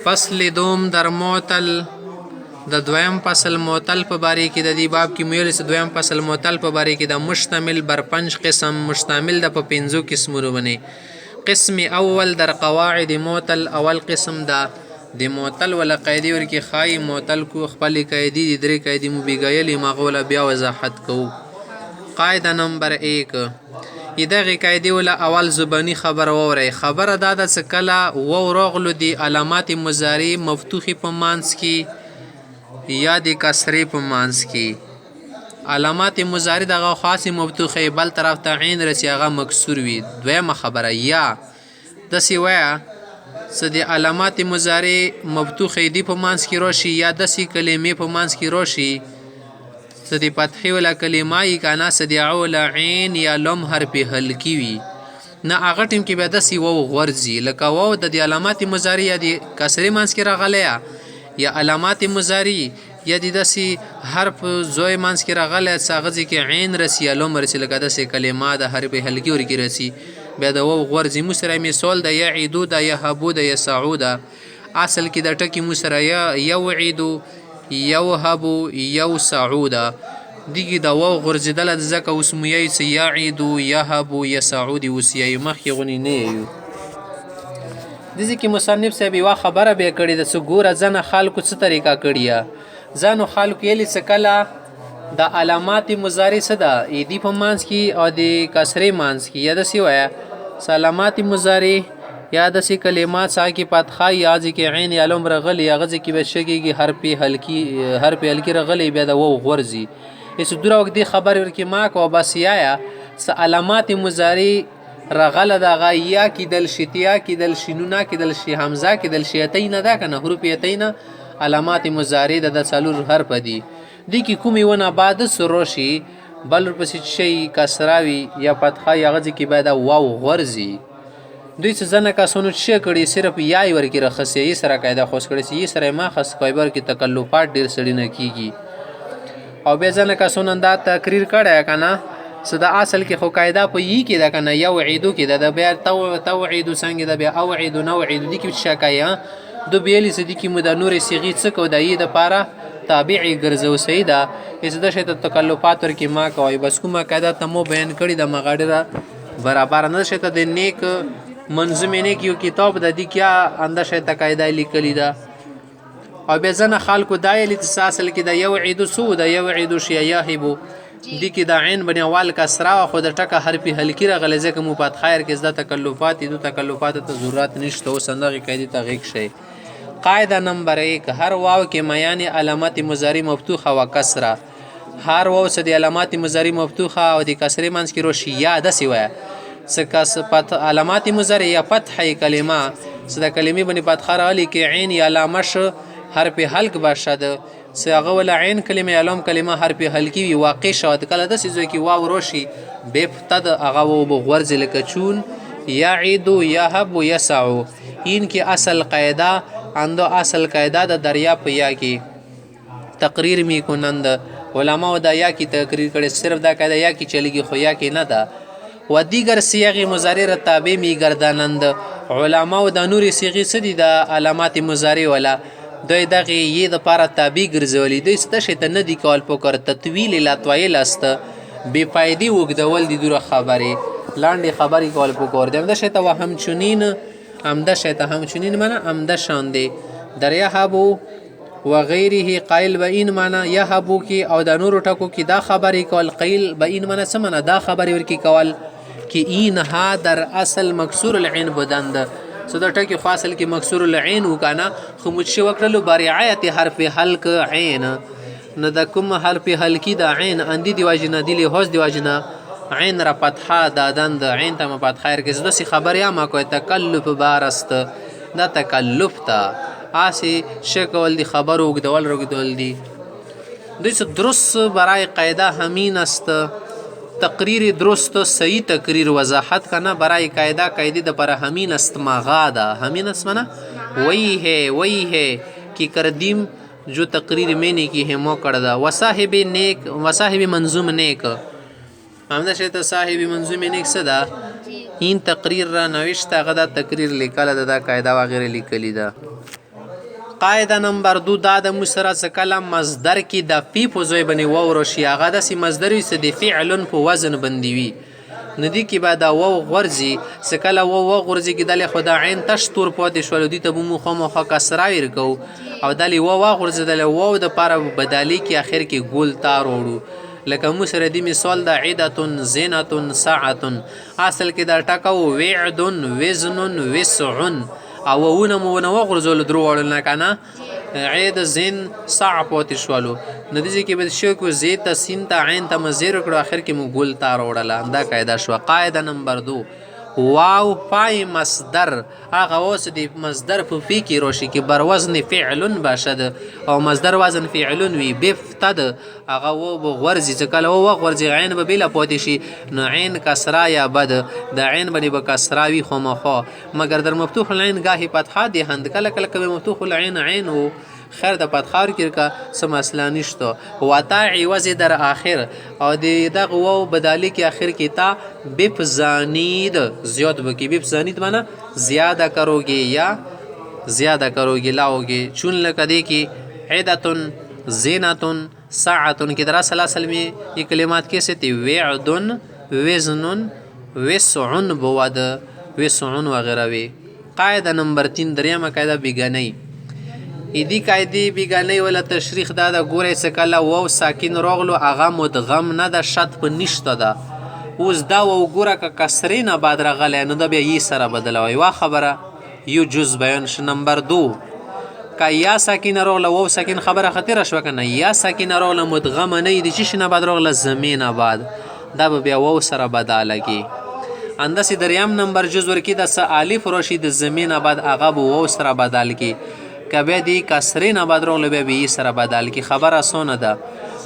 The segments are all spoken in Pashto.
فصل دوم در معطل د دویم فصل معطل په باره کې د دې باب کې ویل چې دویم فصل معطل په باره کې د مشتمل بر 5 قسم مشتمل د په 5 قسمونو باندې. قسم اول در قواعد معطل اول قسم دا د معطل ولا قاعده ورکی خای معطل کو خپل قاعده د درې قاعده مو بیګایلی مغول بیا وضاحت کو. قاعده نمبر 1 دغه قاعده ولا اول زبانی خبر وره خبره دا د سکلا و راغلو دی علامات مضارع مفتوح په مانس کې یا د کسری په مانس کې. علامات مضارع دغه خاص مفتوح بل طرف ته عین رسی هغه مکسور وي. دویمه خبره یا د سیوایا څه د علامات مضارع مفتوح دی په مانس کې راشي یا د سی کلمې په مانس کې راشي څه د فتحې ولا کلمای کانا څه د عول عین یا لم حرف هلکی وي نه هغه ټیم کې به د سی و غورځي لکه و د علامات مضارع یا د کسری مانس کې راغلی یا علامات مضارع یا د سی حرف زوی مانس کې راغلی څاغه کې عین رسی یا لم رسی لکه د سی کلمه د حرف هلکی ور کې رسی بیا د و غورځي مسره مثال د یعیدو د یهبو د یسعود اصل کې د ټکی مسره یا یوعیدو یوهبو یو سعودا دیگه دا واو غرزیدل د زکه اسمیه سی یعیدو یهبو یسعود وسیه مخی غنی نه یو دزی کې مصنف صاحب وا خبره به کړی د سګور ځنه خلکو څه طریقه کړیا ځانو خلکو یلی سکلا د علامات مضارع صدا ایدی په مانس کې او د کسری مانس کې یا د سی وایا علامات مضارع یا د سی کلمات سا کی فتحه یا ځ کې عین یا لم رغلی یا غز کې بشګي حرف هلکی رغلی بیا د و غورځي اس دوره وخت دی خبر ورکی ما کو بس یا س علامات مضارع رغله د غیا کی دل شتیا کی دل شینونا کی دل شی حمزه کی دل شیتین دا کنه حروف یتین علامات مضارع د څلور حرف دی کی کومي ونه بعد سروشی بل پس شی کسراوی یا فتحه یا غز کې بیا د واو غورځي دوی څه ځنه کسونو چې کړي صرف یای ورکی رخصه یې سره قاعده خوش کړي چې سره ما خاص فایبر کې تکلفات ډیر سړی نه کیږي او به ځنه کسونو دا تقریر کړه کنه صدا اصل کې خو قاعده په یی کې دا کنه یو عیدو کې دا بیا توعید څنګه دا بیا او عید نو عید دي کې شکایا دو بیلی سدي کې مد نور صيغه څه کو د یی د پاره تابعی ګرځو سیدا اس د شته تکلفات ورکی ما کوي بس کومه قاعده تمو بیان کړي د مغاډره برابر نه شته د نیک منظومه نه کیو کتاب د دې کیا اندشه ته قاعده لیکلی دا او به زنه خلکو دایلی تساسل کې د یو عید سو د یو عید شیاهبو دې کې د عین بنوال کسرا خو د ټکه حرف هلکی رغلی ځکه مو پات خیر کې د تکلفات دو تکلفات ته ضرورت نشته او صندوق قاعده ته غیک شي. قاعده نمبر 1 هر واو کې میان علامات مضارع مفتوحه و کسره هر واو څه د علامات مضارع مفتوحه او د کسره منځ کې روشي یا د سیوه سکاس پت علامات مضارع یا فتح کلمه صدا کلمه بنی فتح رالی کې عین یا لامش حرف حلق باشد ساغه ولا عین کلمه علم کلمه حرف حلقی وی واقع شود کله د سيزو کې واو روشي بفتد اغه و غرز لکچون یعید یهب یسع ان کې اصل قاعده اندو اصل قاعده د دریا په یا کې تقریر می کنند علماء د یا کې تقریر کړي صرف دا قاعده یا کې چلیږي خو یا کې نه ده و دیگر صيغ مضارع تابع می گردانند علماء د نور صيغه سدي د علامات مضارع ولا دوی دغه یی د پاره تابع ګرځولې دوی ست شته نه دی کول پکر تطویل لا طویل است بی فائدې وګدول دي دوره خبره لاندې خبرې کول پکور دم د شته وهم چونین امده شته هم چونین معنا امده شان دی دریا هبو و غیره قائل و این معنا یهبو کی او د نور ټکو کی دا خبرې کول قیل و این معنا سمنا دا خبرې ورکی کول کی این ها در اصل مکسور العين بدند سو د ټکی فاصل کې مکسور العين وکانا خو مش وکړلو برعایت حرف حلق عین نه د کوم حرف حلقی د عین اندی دی واجنه دی له هوس دی واجنه عین را فتحه دادند عین ته مفات خیر کې زده سی خبر یا ما کوي تکلف بارست دا تکلف تا اسی شکول دی خبر وګدول دی دوی درست برای قاعده همین است تقریر درست صحیح تقریر وضاحت کرنا برای قاعده د پر همین است مغادا همین است منا وہی ہے کہ کردیم جو تقریر میں نے کی ہے مو کردہ وصاحب نیک وصاحب منظوم نیک همداشې ته صاحب منظومې نیک څه ده این تقریر را نوشت هغه دا تقریر لیکله ده دا قاعده وغیره لیکلي ده. قاعده نمبر 2 دا د مسره څه کله مصدر کې د فی په ځای باندې واو راشي هغه داسې مصدر وي چې د فعل په وزن باندې وي نو دې کې به دا واو غورځي څه کله واو غورځي کې دلې خو د عین تش تور پاتې شول دي ته به مو خامخا کسره ورکو او دلې واو غورځېدلی واو دپاره بدالي کې اخر کې ګول تار وړو لکه مو سره دې مثال د عدتن زینتن ساعتن اصل کې دا ټکو وعدن وزن وسعن او وونه مو ونه وغورځول دروړل نه کنه عید زین ساع پاتې شولو نو دې کې به شو کو زید ته سین ته عین ته مزیر کړو اخر کې مو ګل تار وړل دا قاعده شو. قاعده نمبر 2 واو فای مصدر هغه اوس د مصدر په فی کې راشي کې بر وزن فعل باشد او مصدر وزن فعل وي بفتد هغه و غورځي چې کله و غورځي عین به بلا پاتې شي نو عین کسرا یا بد د عین باندې به کسرا وي خامخا مگر در مفتوح العين گاهی فتحه دي هند کله کله کوي مفتوح العين عین و خیر د پتخار کې کا سم اصلا نشته وتا عوض در اخر او د دغه و بدالی کې اخر کې تا بفزانید زیاد بکی بفزانید معنا زیاده کروگی یا زیاده کروگی لاوگی چون لکدی کې عدتن زینتن ساعتن کی طرح سلاسل میں یہ کلمات کیسے تھی وعدن وزن وسعن بود وسعن وغیرہ وی. قاعده نمبر 3 دریمه قاعده بیگانی ایدی قاعده بیگانی ولا تشریح دا د ګورې څه کله واو ساکن راغلو هغه مدغم نه د شط په نشته ده اوس دا و ګوره که کسرې نه بعد راغلی نو دا بیا یې سره بدلوي وا خبره یو جز بیان ش. نمبر 2 که یا ساکن راغله واو ساکن خبره خطیره شوه که نه یا ساکن راغله مدغم نه دی چې نه بعد راغله زمینه بعد دا به بیا واو سره بدلږي. انداسې دریم نمبر جز ورکی د س الف راشي د زمینه بعد هغه به واو سره بدل کی که بیا دی کسرې نه بعد راغله بیا به یې سره بدل کی خبره اسانه ده.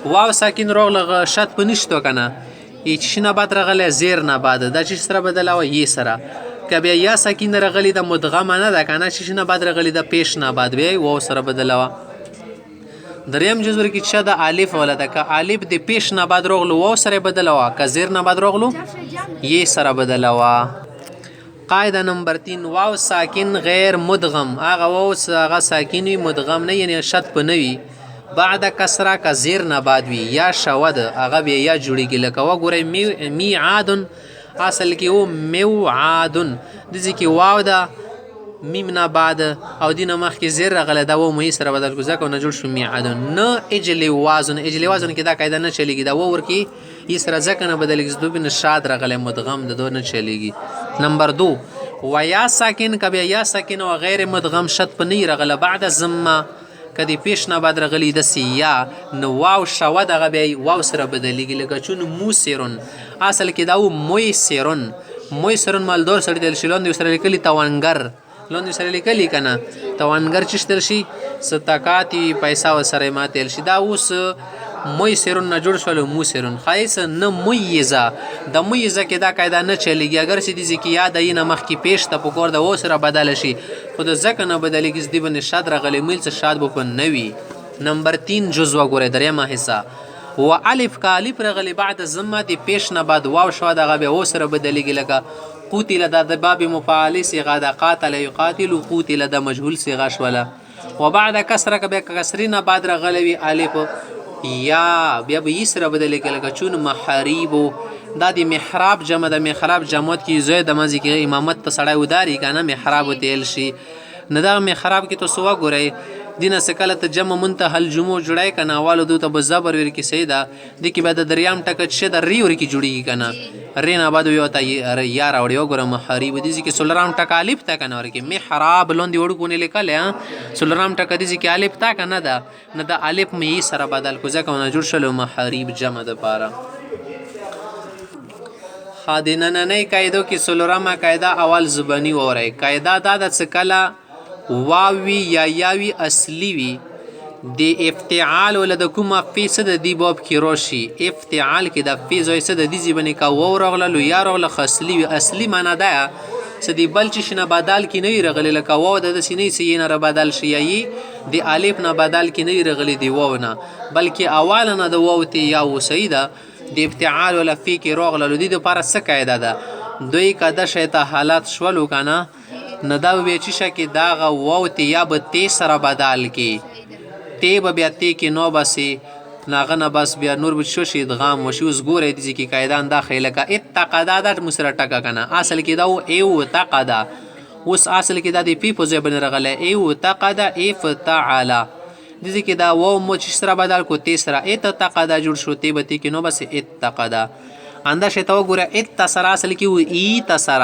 واو ساکن راغله شت په نشته که نه چې نه بعد راغلی زیر نه بعد دا چې سره بدلوه یې سره که بیا یا ساکن راغلی د مدغمه نه ده که نه چې نه بعد راغلی د پیش نه بعد بیا واو سره بدلوه. دریم جزور کې چې د الف ولا ده که الف د پیش نه بعد راغلو واو سره بدلوه که زیر نه بعد راغلو یې سره بدلوه. قاعده نمبر 3 واو ساکن غیر مدغم هغه واو هغه ساکن وي مدغم نه یعنی شت په نه وي بعد کسره که زیر نه بعد وي یا شود هغه بیا یا جوړیږي لکه وګورئ میعادن اصل کې و موعادن دځې کې واو ده میم نه بعد او دینه مخکې زیر راغلی دا و مو یې سره بدل کړو ځکه نه جوړ شو میعادن نه اجل وازن اجل وازن کې دا قاعده نه چلیږي دا و ورکې یې سره ځکه نه بدلېږي دوی نه شاد راغلی مدغم د دو نه چلیږي. نمبر 2 و یا ساکن که بیا یا ساکن و غیر مدغم شت په نه راغله بعد زمه که دی پیش نه بعد راغلی داسې یا نو واو شود هغه بیا واو سره بدلېږي لکه چون موسرن اصل کې دا و مویسرن مویسرن مالدور سره دل شي لاندې سره لیکلي توانګر لاندې سره لیکلي که نه توانګر چې شتل شي ستکاتی پیسه ورسره ماتېل شي دا اوس مویسرن نه جوړ شول موسرن ښایست نه میزه د میزه کې دا قاعده نه چلیږي اگر چې دې کې یاد یې نه مخکې پیش ته په کور د و سره بدله شي خو د ځکه نه بدلېږي دې باندې شاد راغلی میل څه شاد به په نه وي. نمبر 3 جز وګورئ دریمه حصه و الف که الف راغلی بعد زمه د پیش نه بعد واو شوه دغه بیا و سره بدلېږي لکه قوتل دا د باب مفاعلې صیغه ده قاتل یقاتل قوتل د مجهول صیغه شوله و بعد کسره که بیا کسرې نه بعد راغلی وي الف یا بیا به یې سره بدلېږي لکه چون محاریبو دا د محراب جمع د محراب جماعت کې زوی د منځ کې امامت ته سړی وداري که نه محراب وتیل شي نه دغه محراب کې تاسو وګورئ دینه څه کله ته جمع منتهى الجموع جوړی که نه اولو دو ته به زبر ورکې صحیح ده دې کې بیا د دریم ټکه چې د ری ورکې جوړېږي که نه ری نه بعد یو ته یا راوړي وګوره محاریب دې کې څلورم ټکه الف ته که نه ورکې محراب لاندې وړوکونه لیکلی څلورم ټکه دې کې الف ته که نه ده نه د الف مې سره بدل کړو ځکه ونه جوړ شول محاریب جمع دپاره. ښه د نننۍ قاعدو کې څلورمه قاعده اول زباني واورئ. قاعده دا ده څه کله واوی یا یاوی اصلی وی د افتعال ولا د کومه فی څه د دې باب کې راشي افتعال کې د فی ځای څه د دې ځبنې کا واو راغله یا راغله خاصلی وي اصلي معنا ده څه دی بل چې شنه بدل کې نه راغلی لکه واو د سینې سې نه را بدل شي یی د الف نه بدل کې نه راغلی دی واو نه بلکې اول نه د واو ته یا وسیده د افتعال ولا فی کې راغللو دې دپاره څه قاعده ده دوی که د شیطه حالات شولو که نه نو دا به بیا چې شه کې دغه واو ته یا به تی سره بدل کې تی به بیا تی کې نو بسي نو هغه نه بس بیا نور به شو شي ادغام وشي. اوس ګورئ دې کې قاعده انداخی لکه اتقدا دا مو سره ټکه که نه اصل کې دا و ایوتقدا اوس اصل کې دا د پی په ځای باندې راغلی ایوتقدا افتعاله دې کې دا واو مو چې سره بدل کو تی سره اتقدا جوړ شو تی به تی کې نو بس اتقدا انده شته وګوره اتصر اصل کې و ایتصر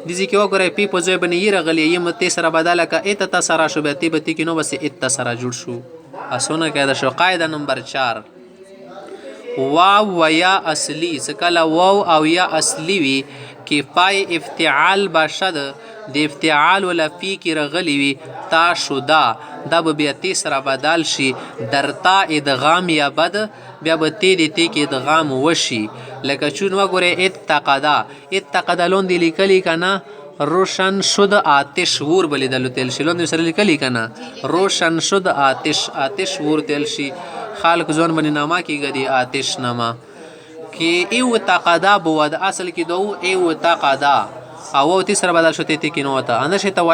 دې کې وګوره پی په ځای باندې یې راغلی یم تی سره بدل که اتتصر شو بیا تی به تی کې نو بس اتصر جوړ شو. اسونه قاعده شو. قاعده نمبر 4 واو و یا اصلی څکله واو او یا اصلی وي کې پای افتعال باشد د افتعال ولا فی کې رغلی وي تا شدا دا به بیا تی سره بدل شي درتا ادغام یا بد بیا به تی د تی کې ادغام وشي لکه چون وګوره اتقدا لوندې لیکلی که نه روشن شد آتش ور بلیدلو تل شي لوندې سره لیکلی که نه روشن شد آتش ور تل شي خالق ځوان باندې نامه کېږي د آتش نامه کې ایوتقدا بود اصل کې دو ایوتقدا او تی سره بدل شو تی کې نو ته انده شي ته و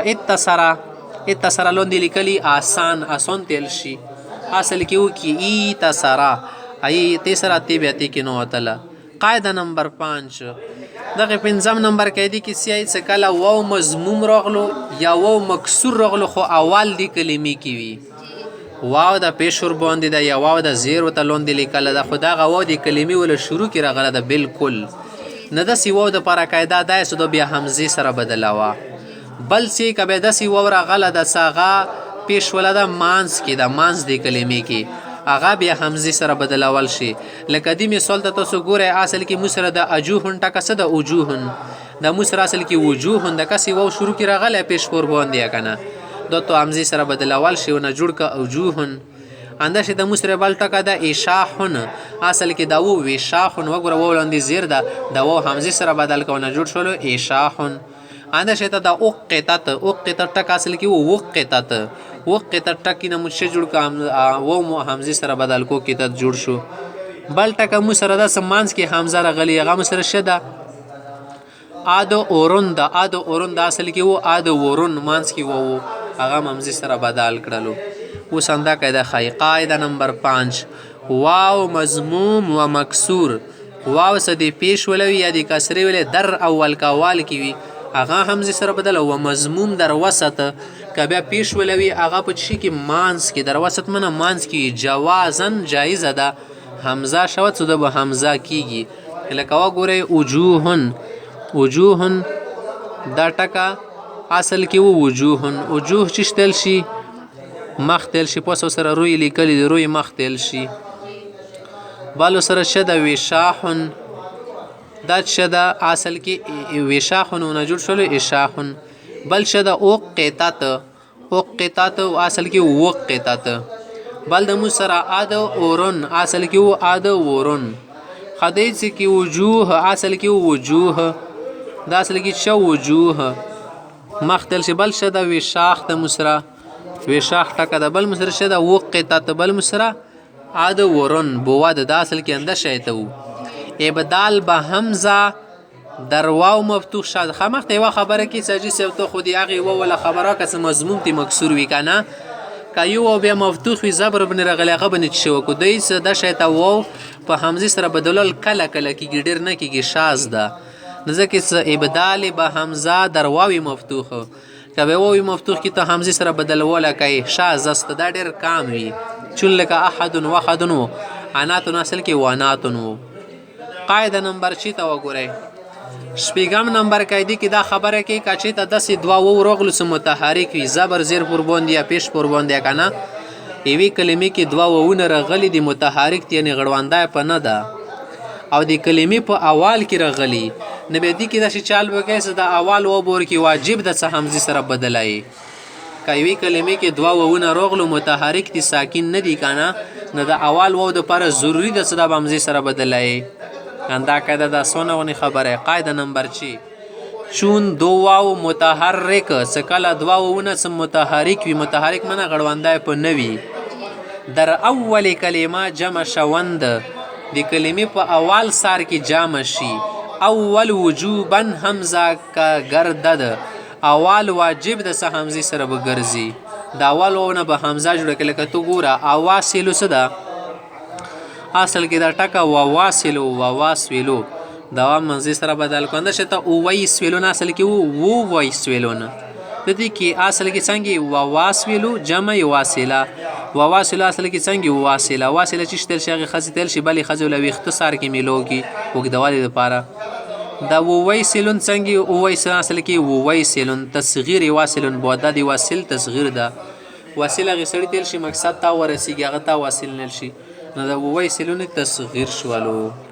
اتصرا لوندې لیکلی آسان تل شي اصل کې و کې ایتصرا ای تی سره تی بیا تی کې نو وتله. قاعده نمبر 5 دغه پنځم نمبر قاعده کې سی څه کله واو مضموم راغلو یا واو مکسور راغلو خو اول دی کلمې کې وي واو د پیشور باندې ده یا واو د زیر ته لوندې لیکل ده خو دغه واو د کلمې ولا شروع کې راغله ده بالکل نه داسې واو دپاره قاعده دا یې څه بیا حمزې سره بدلوه بل څه که بیا داسې واو راغله ده څه هغه پیش ولا ده مانځ کې ده مانځ د کلمې کې هغه بیا حمزې سره بدلول شي لکه دې مثال ته تاسو ګورئ اصل کې مو سره د اجوهن ټکه څه د وجوهن د مو سره اصل کې وجوهن د کسې واو شروع کې راغلی پیش پور باندې که نه دا تو حمزې سره بدلول شي ونه جوړ که اوجوهن انده چې د مو سره بل ټکه ده اشاحن اصل کې دا و وشاحن وګوره واو لاندې زیر ده د واو حمزې سره بدل که ونه جوړ شولو اشاحن انده چې ته د اوقتت ټک اصل کې و وقتت ټکې نه مو څه جوړ که واو مو حمزې سره بدل کو کتت جوړ شو. بل ټکه مو سره داسې منځ کې حمزه راغلي هغه مو سره شه ده آد اورون ده آد اورون ده اصل کې و آد ورون منځ کې و هغه حمزې سره بدل کړلو. اوس همدا قاعده ښایي. قاعده نمبر 5 واو مضموم و مکسور واو څه د پیش ولوي یا د کسرې ولې در اول که اول کې وي هغه حمزې سره بدله و مضموم در وسط که بیا پیش ولوي هغه په شي کې مانځ کې در وسط منه مانځ کې جوازن جایزه ده حمزه شوه څه ده به حمزه کېږي لکه وګورئ وجوهن دا ټکه اصل کې و وجوه چې تل شي مخ تل شي پوسو سره روی لیکلی د روی مخ تل شي بالو سره شه ده وشاحن دا شه ده اصل کې وشاحن ونه جوړ شولو اشاحن بل شه ده اوقتت اصل کې وقتت بل د مو سره آد اورون اصل کې و آد ورون خدیج کې وجوه اصل کې وجوه دا اصل کې شه وجوه مختل شي بل شه ده وشاخ د مسره وشاخ ټکه ده بل مسره شه ده وقتت بل مسره آد ورون بواد دا اصل کې انده شیته و ابدال به حمزه در واو مفتوح شد خمخ ته یوه خبره کې سجی سیو ته خو د هغې ووله خبره که څه مضموم تی مکسور وي که نه که یو واو بیا مفتوح وي زبر بنې راغلی هغه بنې چې شوه کو دوی څه دا شی ته واو په حمزې سره بدلول کله کله کېږي ډېر نه کېږي شاذ ده نو ځکه څه ابدال به حمزه در واوی مفتوح که به واوی مفتوح کې ته حمزې سره بدلوله کوي شاذ است دا ډېر کام وي چون لکه احدن وحدن و عناتن اصل کې واناتن و. قاعده نمبر 6 ته وګورئ شپږم نمبر قاعده کې دا خبره کوي که چې ته داسې دوه واو راغلو څه متحرک وي زبر زیر پر باندې یا پیش پر باندې که نه یوې کلمې کې دوه واوونه راغلي دي متحرک دي یعنې غړوندی په نه ده او د کلمې په اول کې راغلي نو بیا دې کې داسې چال به کوي چې د اول واو به ورکې واجب ده څه حمزې سره بدلایي که یوې کلمې کې دوه واوونه راغلو متحرک دي ساکن نه دي که نه نو د اول واو دپاره ضروري ده چې دا به حمزې سره بدلایي دا قاعده دا سونه ونی خبره. قاعده نمبر 6 چون دو واو متحرک سکلا دو واوونه سم متحرک وی متحرک منه غړوندای په نوی در اول کلمه جمع شوند د کلمې په اول سار کې جامع شي. اول وجوبا همزه کا گردد اول واجب د څه همزې سره به ګرځي. د اول واونه به همزه جوړه کړي. لکه تو ګوره اواصلو څه ده اصل کې دا ټکه وواصلو وواسولو دا منځي سره بدل کنده شته اوویسولو نه اصل کې وویسولو نه د دې کې اصل کې څنګه وواسولو جمع واصله وواصله اصل کې څنګه واصله چې شتل شي خاصه تل شي بلې خزو لوي اختصار کې ملوږي وګدوالي لپاره دا وویسلون څنګه وویسل اصل کې وویسلون تصغیر واصلون بوده دی واصل تصغیر ده واصله غسړی تل شي مقصد تا ورسیږي هغه تا واصل نل شي نو دا وویسلون تصغیر شوالو.